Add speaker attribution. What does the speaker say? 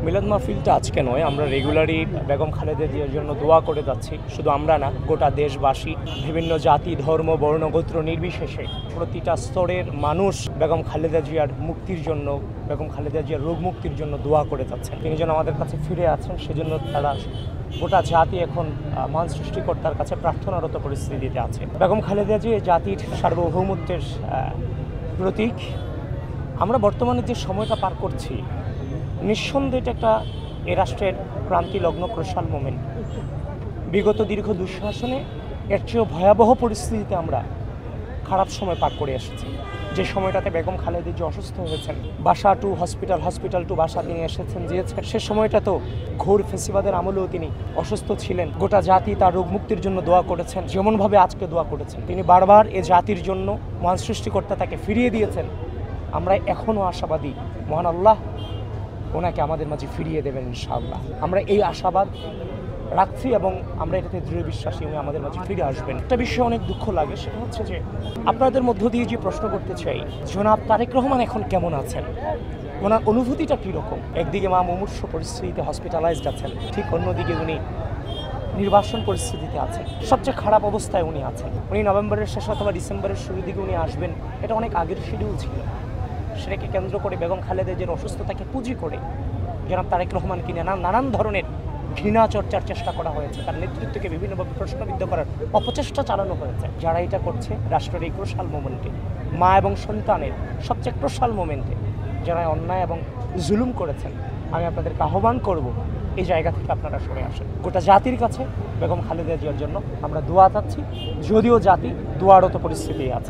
Speaker 1: মিলাদ মাহফিলটা আজকে নয়, আমরা রেগুলারই বেগম খালেদা জিয়ার জন্য দোয়া করে যাচ্ছি। শুধু আমরা না, গোটা দেশবাসী, বিভিন্ন জাতি, ধর্ম, বর্ণ, গোত্র নির্বিশেষে প্রতিটা স্তরের মানুষ বেগম খালেদা জিয়ার মুক্তির জন্য, বেগম খালেদা জিয়ার রোগ মুক্তির জন্য দোয়া করে যাচ্ছেন। তিনি যেন আমাদের কাছে ফিরে আছেন, সেজন্য তারা গোটা জাতি এখন মহান সৃষ্টিকর্তার কাছে প্রার্থনারত পরিস্থিতিতে আছে। বেগম খালেদা জিয়া জাতির সার্বভৌমত্বের প্রতীক। আমরা বর্তমানে যে সময়টা পার করছি, নিঃসন্দেহে এটা একটা এ রাষ্ট্রের ক্রান্তি লগ্ন ক্রুশাল মোমেন্ট। বিগত দীর্ঘ দুঃশাসনে এর চেয়েও ভয়াবহ পরিস্থিতিতে আমরা খারাপ সময় পার করে এসেছি। যে সময়টাতে বেগম খালেদা জিয়া অসুস্থ হয়েছেন, বাসা টু হসপিটাল, হসপিটাল টু বাসা তিনি এসেছেন দিয়েছেন, সে সময়টা তো ঘোর ফেসিবাদের আমলেও তিনি অসুস্থ ছিলেন। গোটা জাতি তার রোগ মুক্তির জন্য দোয়া করেছেন, যেমনভাবে আজকে দোয়া করেছেন। তিনি বারবার এ জাতির জন্য মহান সৃষ্টিকর্তা তাকে ফিরিয়ে দিয়েছেন। আমরা এখনও আশাবাদী মহান আল্লাহ ওনাকে আমাদের মাঝে ফিরিয়ে দেবেন ইনশাআল্লাহ। আমরা এই আশাবাদ রাখছি এবং আমরা এটাতে দৃঢ় বিশ্বাসী উনি আমাদের মাঝে ফিরে আসবেন। একটা বিষয়ে অনেক দুঃখ লাগে, সেটা হচ্ছে যে আপনাদের মধ্য দিয়ে যে প্রশ্ন করতে চাই, জনাব তারেক রহমান এখন কেমন আছেন, ওনার অনুভূতিটা কীরকম? একদিকে মা মুমূর্ষ পরিস্থিতিতে হসপিটালাইজড আছেন, ঠিক অন্যদিকে উনি নির্বাসন পরিস্থিতিতে আছেন। সবচেয়ে খারাপ অবস্থায় উনি আছেন। উনি নভেম্বরের শেষ অথবা ডিসেম্বরের শুরুর দিকে উনি আসবেন, এটা অনেক আগের শিডিউল ছিল। সেটাকে কেন্দ্র করে বেগম খালেদা জিয়ার অসুস্থতাকে পুঁজি করে জনাব তারেক রহমানকে নিয়ে নানান ধরনের ঘৃণা চর্চার চেষ্টা করা হয়েছে। তার নেতৃত্বকে বিভিন্নভাবে প্রশ্নবিদ্ধ করার অপচেষ্টা চালানো হয়েছে। যারা এটা করছে রাষ্ট্রের এই ক্রুশাল মোমেন্টে, মা এবং সন্তানের সবচেয়ে ক্রুশাল মোমেন্টে যারা অন্যায় এবং জুলুম করেছেন, আমি আপনাদেরকে আহ্বান করব এই জায়গা থেকে আপনারা সরে আসেন। গোটা জাতির কাছে বেগম খালেদা জিয়ার জন্য আমরা দোয়া চাচ্ছি, যদিও জাতি দোয়ারত পরিস্থিতি আছে।